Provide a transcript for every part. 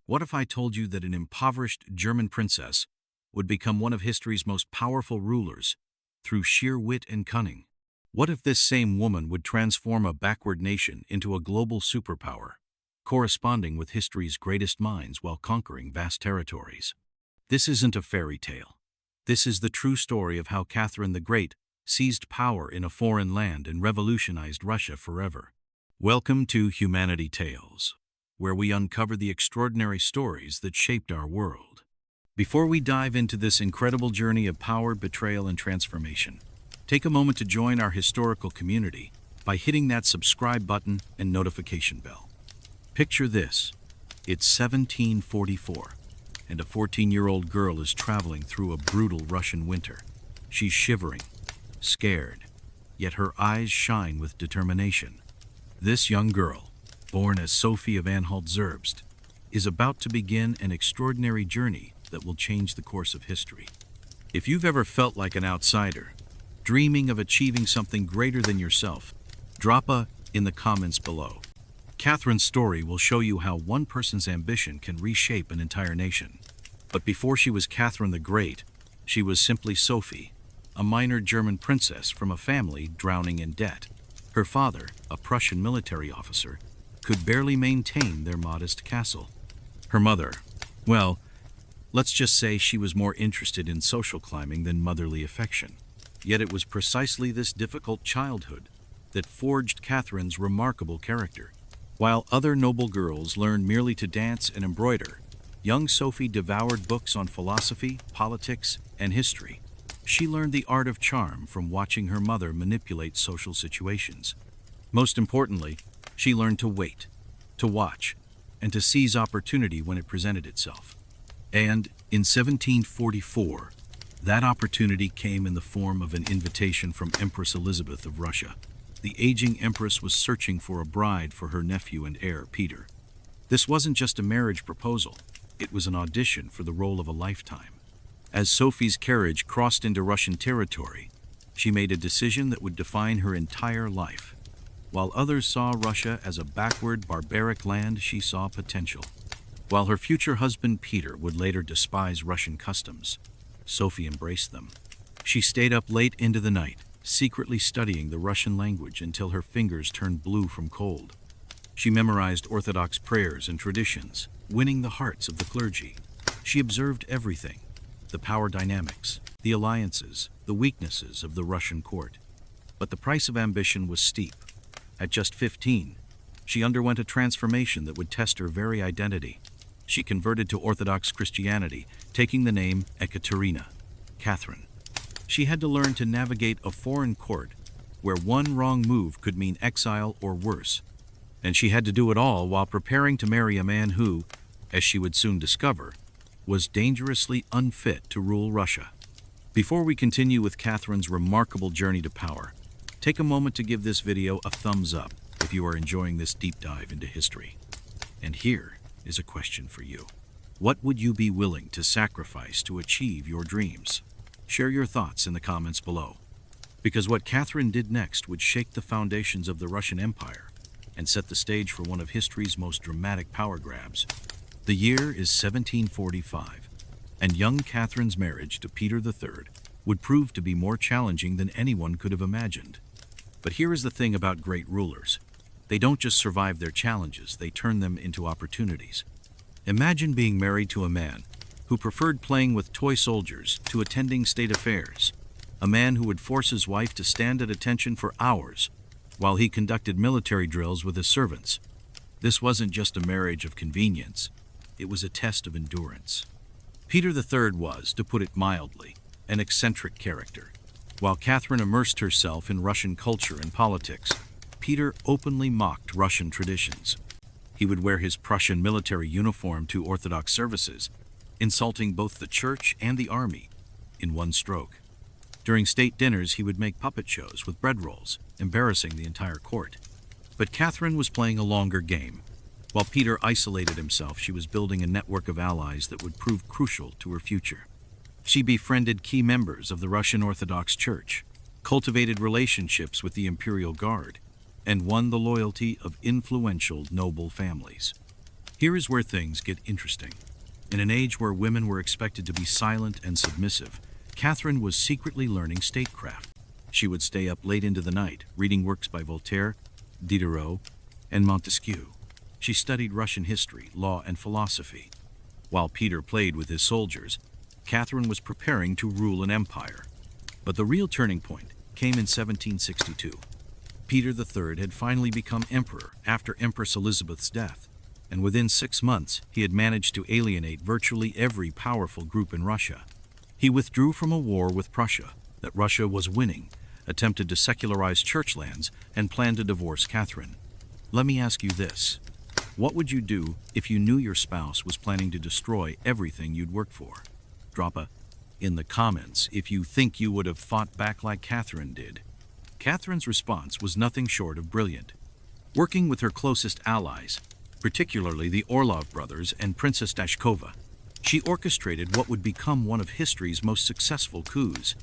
What if I told you that an impoverished German princess would become one of history's most powerful rulers through sheer wit and cunning? What if this same woman would transform a backward nation into a global superpower, corresponding with history's greatest minds while conquering vast territories? This isn't a fairy tale. This is the true story of how Catherine the Great seized power in a foreign land and revolutionized Russia forever. Welcome to Humanity Tales, where we uncover the extraordinary stories that shaped our world. Before we dive into this incredible journey of power, betrayal, and transformation, take a moment to join our historical community by hitting that subscribe button and notification bell. Picture this. It's 1744, and a 14-year-old girl is traveling through a brutal Russian winter. She's shivering, scared, yet her eyes shine with determination. This young girl, born as Sophie of Anhalt-Zerbst, is about to begin an extraordinary journey that will change the course of history. If you've ever felt like an outsider, dreaming of achieving something greater than yourself, drop a in the comments below. Catherine's story will show you how one person's ambition can reshape an entire nation. But before she was Catherine the Great, she was simply Sophie, a minor German princess from a family drowning in debt. Her father, a Prussian military officer, could barely maintain their modest castle. Her mother, well, let's just say she was more interested in social climbing than motherly affection. Yet it was precisely this difficult childhood that forged Catherine's remarkable character. While other noble girls learned merely to dance and embroider, young Sophie devoured books on philosophy, politics, and history. She learned the art of charm from watching her mother manipulate social situations. Most importantly, she learned to wait, to watch, and to seize opportunity when it presented itself. And in 1744, that opportunity came in the form of an invitation from Empress Elizabeth of Russia. The aging empress was searching for a bride for her nephew and heir, Peter. This wasn't just a marriage proposal, it was an audition for the role of a lifetime. As Sophie's carriage crossed into Russian territory, she made a decision that would define her entire life. While others saw Russia as a backward, barbaric land, she saw potential. While her future husband Peter would later despise Russian customs, Sophie embraced them. She stayed up late into the night, secretly studying the Russian language until her fingers turned blue from cold. She memorized Orthodox prayers and traditions, winning the hearts of the clergy. She observed everything: the power dynamics, the alliances, the weaknesses of the Russian court. But the price of ambition was steep. At just 15, she underwent a transformation that would test her very identity. She converted to Orthodox Christianity, taking the name Ekaterina, Catherine. She had to learn to navigate a foreign court where one wrong move could mean exile or worse. And she had to do it all while preparing to marry a man who, as she would soon discover, was dangerously unfit to rule Russia. Before we continue with Catherine's remarkable journey to power, take a moment to give this video a thumbs up if you are enjoying this deep dive into history. And here is a question for you. What would you be willing to sacrifice to achieve your dreams? Share your thoughts in the comments below. Because what Catherine did next would shake the foundations of the Russian Empire and set the stage for one of history's most dramatic power grabs. The year is 1745, and young Catherine's marriage to Peter III would prove to be more challenging than anyone could have imagined. But here is the thing about great rulers. They don't just survive their challenges, they turn them into opportunities. Imagine being married to a man who preferred playing with toy soldiers to attending state affairs, a man who would force his wife to stand at attention for hours while he conducted military drills with his servants. This wasn't just a marriage of convenience. It was a test of endurance. Peter III was, to put it mildly, an eccentric character. While Catherine immersed herself in Russian culture and politics, Peter openly mocked Russian traditions. He would wear his Prussian military uniform to Orthodox services, insulting both the church and the army in one stroke. During state dinners, he would make puppet shows with bread rolls, embarrassing the entire court. But Catherine was playing a longer game. While Peter isolated himself, she was building a network of allies that would prove crucial to her future. She befriended key members of the Russian Orthodox Church, cultivated relationships with the Imperial Guard, and won the loyalty of influential noble families. Here is where things get interesting. In an age where women were expected to be silent and submissive, Catherine was secretly learning statecraft. She would stay up late into the night, reading works by Voltaire, Diderot, and Montesquieu. She studied Russian history, law, and philosophy. While Peter played with his soldiers, Catherine was preparing to rule an empire. But the real turning point came in 1762. Peter III had finally become emperor after Empress Elizabeth's death, and within 6 months he had managed to alienate virtually every powerful group in Russia. He withdrew from a war with Prussia that Russia was winning, attempted to secularize church lands, and planned to divorce Catherine. Let me ask you this. What would you do if you knew your spouse was planning to destroy everything you'd worked for? Drop a in the comments if you think you would have fought back like Catherine did. Catherine's response was nothing short of brilliant. Working with her closest allies, particularly the Orlov brothers and Princess Dashkova, she orchestrated what would become one of history's most successful coups.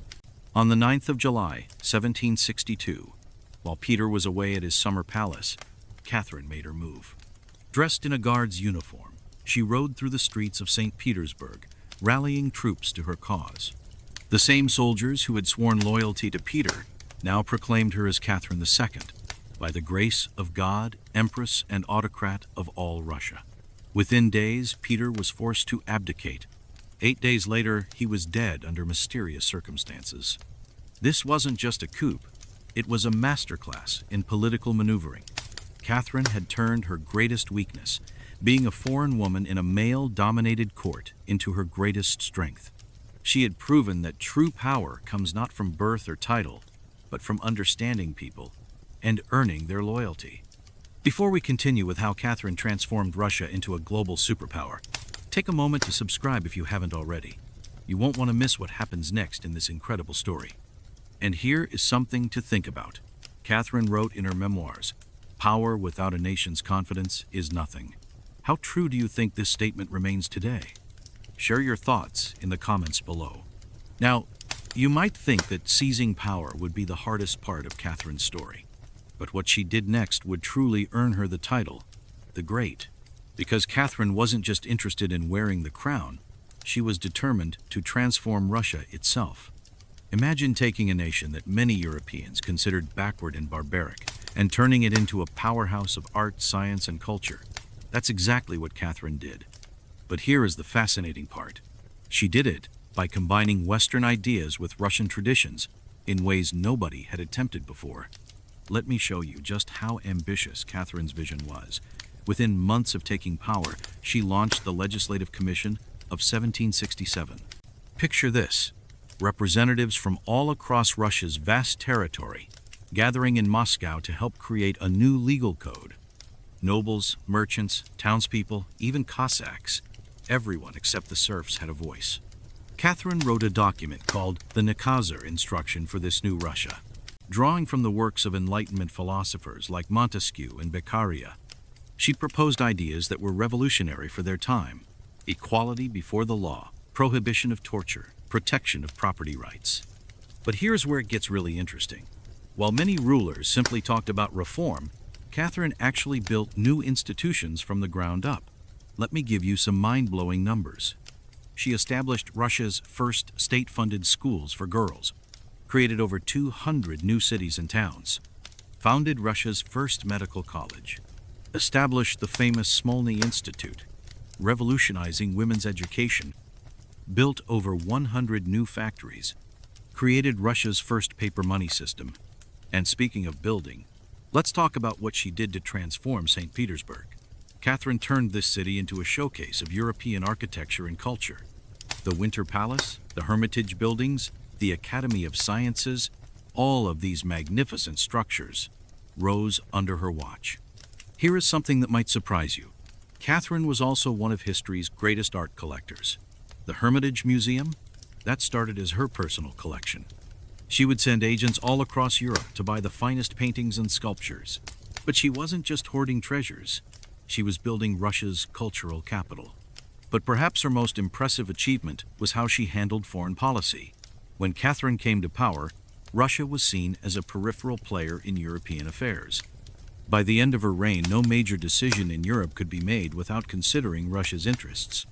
On the 9th of July, 1762, while Peter was away at his summer palace, Catherine made her move. Dressed in a guard's uniform, she rode through the streets of St. Petersburg, rallying troops to her cause. The same soldiers who had sworn loyalty to Peter now proclaimed her as Catherine II, by the grace of God, Empress and autocrat of all Russia. Within days, Peter was forced to abdicate. 8 days later, he was dead under mysterious circumstances. This wasn't just a coup, it was a masterclass in political maneuvering. Catherine had turned her greatest weakness, being a foreign woman in a male-dominated court, into her greatest strength. She had proven that true power comes not from birth or title, but from understanding people and earning their loyalty. Before we continue with how Catherine transformed Russia into a global superpower, take a moment to subscribe if you haven't already. You won't want to miss what happens next in this incredible story. And here is something to think about. Catherine wrote in her memoirs, "Power without a nation's confidence is nothing." How true do you think this statement remains today? Share your thoughts in the comments below. Now, you might think that seizing power would be the hardest part of Catherine's story. But what she did next would truly earn her the title, the Great. Because Catherine wasn't just interested in wearing the crown, she was determined to transform Russia itself. Imagine taking a nation that many Europeans considered backward and barbaric, and turning it into a powerhouse of art, science, and culture. That's exactly what Catherine did. But here is the fascinating part. She did it by combining Western ideas with Russian traditions in ways nobody had attempted before. Let me show you just how ambitious Catherine's vision was. Within months of taking power, she launched the Legislative Commission of 1767. Picture this: representatives from all across Russia's vast territory gathering in Moscow to help create a new legal code. Nobles, merchants, townspeople, even Cossacks, everyone except the serfs had a voice. Catherine wrote a document called the Nakazar Instruction for this new Russia. Drawing from the works of Enlightenment philosophers like Montesquieu and Beccaria, she proposed ideas that were revolutionary for their time: equality before the law, prohibition of torture, protection of property rights. But here's where it gets really interesting. While many rulers simply talked about reform, Catherine actually built new institutions from the ground up. Let me give you some mind-blowing numbers. She established Russia's first state-funded schools for girls, created over 200 new cities and towns, founded Russia's first medical college, established the famous Smolny Institute, revolutionizing women's education, built over 100 new factories, created Russia's first paper money system. And speaking of building, let's talk about what she did to transform St. Petersburg. Catherine turned this city into a showcase of European architecture and culture. The Winter Palace, the Hermitage buildings, the Academy of Sciences, all of these magnificent structures rose under her watch. Here is something that might surprise you. Catherine was also one of history's greatest art collectors. The Hermitage Museum, that started as her personal collection. She would send agents all across Europe to buy the finest paintings and sculptures. But she wasn't just hoarding treasures. She was building Russia's cultural capital. But perhaps her most impressive achievement was how she handled foreign policy. When Catherine came to power, Russia was seen as a peripheral player in European affairs. By the end of her reign, no major decision in Europe could be made without considering Russia's interests.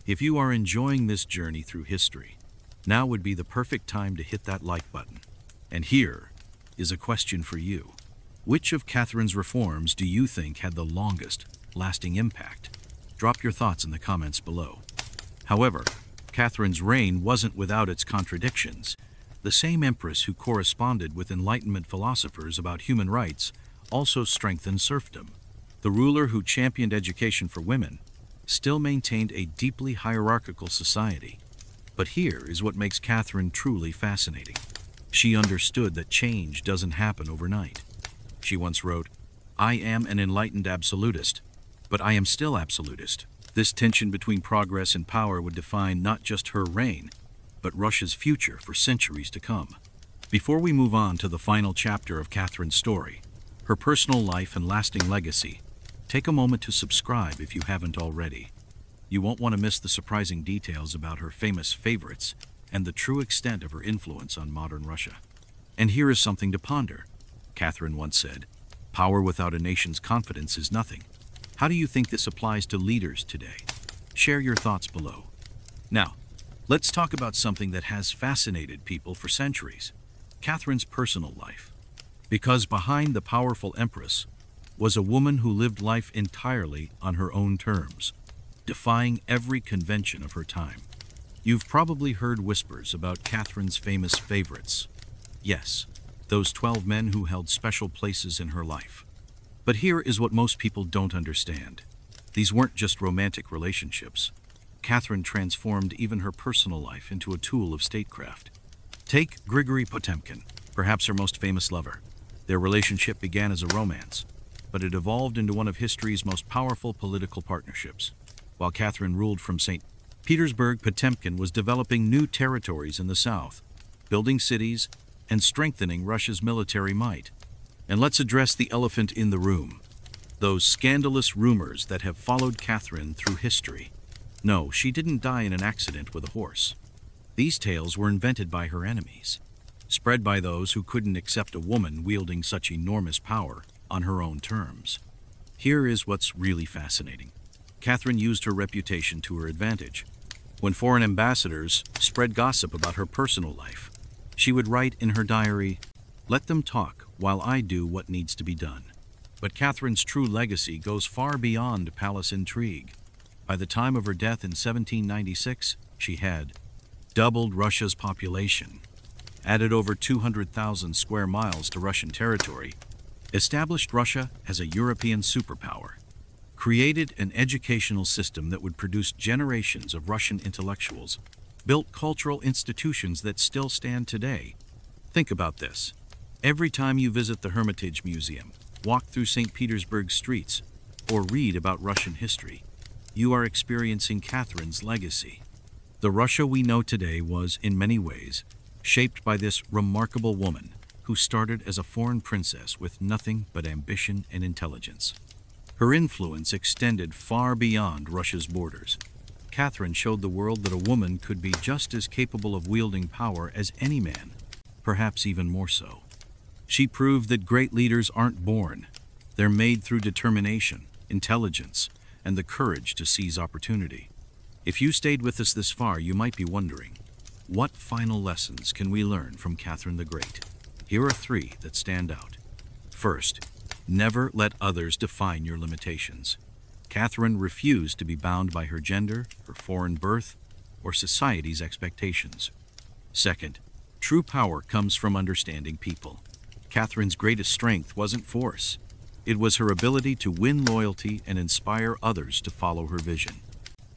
If you are enjoying this journey through history, now would be the perfect time to hit that like button. And here is a question for you. Which of Catherine's reforms do you think had the longest lasting impact? Drop your thoughts in the comments below. However, Catherine's reign wasn't without its contradictions. The same empress who corresponded with Enlightenment philosophers about human rights also strengthened serfdom. The ruler who championed education for women still maintained a deeply hierarchical society. But here is what makes Catherine truly fascinating. She understood that change doesn't happen overnight. She once wrote, "I am an enlightened absolutist, but I am still absolutist." This tension between progress and power would define not just her reign, but Russia's future for centuries to come. Before we move on to the final chapter of Catherine's story, her personal life and lasting legacy, take a moment to subscribe if you haven't already. You won't want to miss the surprising details about her famous favorites and the true extent of her influence on modern Russia. And here is something to ponder. Catherine once said, "Power without a nation's confidence is nothing." How do you think this applies to leaders today? Share your thoughts below. Now, let's talk about something that has fascinated people for centuries: Catherine's personal life. Because behind the powerful empress was a woman who lived life entirely on her own terms, defying every convention of her time. You've probably heard whispers about Catherine's famous favorites. Yes, those 12 men who held special places in her life. But here is what most people don't understand. These weren't just romantic relationships. Catherine transformed even her personal life into a tool of statecraft. Take Grigory Potemkin, perhaps her most famous lover. Their relationship began as a romance, but it evolved into one of history's most powerful political partnerships. While Catherine ruled from St. Petersburg, Potemkin was developing new territories in the south, building cities, and strengthening Russia's military might. And let's address the elephant in the room: those scandalous rumors that have followed Catherine through history. No, she didn't die in an accident with a horse. These tales were invented by her enemies, spread by those who couldn't accept a woman wielding such enormous power on her own terms. Here is what's really fascinating. Catherine used her reputation to her advantage. When foreign ambassadors spread gossip about her personal life, she would write in her diary, "Let them talk while I do what needs to be done." But Catherine's true legacy goes far beyond palace intrigue. By the time of her death in 1796, she had doubled Russia's population, added over 200,000 square miles to Russian territory, established Russia as a European superpower, created an educational system that would produce generations of Russian intellectuals, built cultural institutions that still stand today. Think about this. Every time you visit the Hermitage Museum, walk through St. Petersburg's streets, or read about Russian history, you are experiencing Catherine's legacy. The Russia we know today was, in many ways, shaped by this remarkable woman who started as a foreign princess with nothing but ambition and intelligence. Her influence extended far beyond Russia's borders. Catherine showed the world that a woman could be just as capable of wielding power as any man, perhaps even more so. She proved that great leaders aren't born. They're made through determination, intelligence, and the courage to seize opportunity. If you stayed with us this far, you might be wondering, what final lessons can we learn from Catherine the Great? Here are 3 that stand out. First, never let others define your limitations. Catherine refused to be bound by her gender, her foreign birth, or society's expectations. Second, true power comes from understanding people. Catherine's greatest strength wasn't force. It was her ability to win loyalty and inspire others to follow her vision.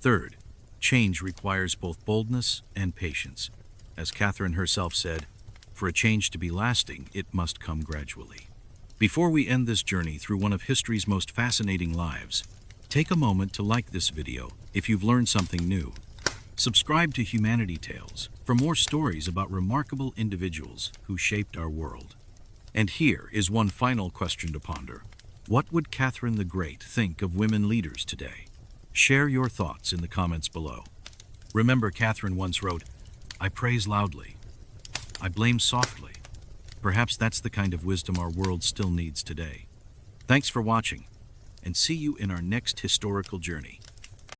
Third, change requires both boldness and patience. As Catherine herself said, "For a change to be lasting, it must come gradually." Before we end this journey through one of history's most fascinating lives, take a moment to like this video if you've learned something new. Subscribe to Humanity Tales for more stories about remarkable individuals who shaped our world. And here is one final question to ponder. What would Catherine the Great think of women leaders today? Share your thoughts in the comments below. Remember, Catherine once wrote, "I praise loudly, I blame softly." Perhaps that's the kind of wisdom our world still needs today. Thanks for watching, and see you in our next historical journey.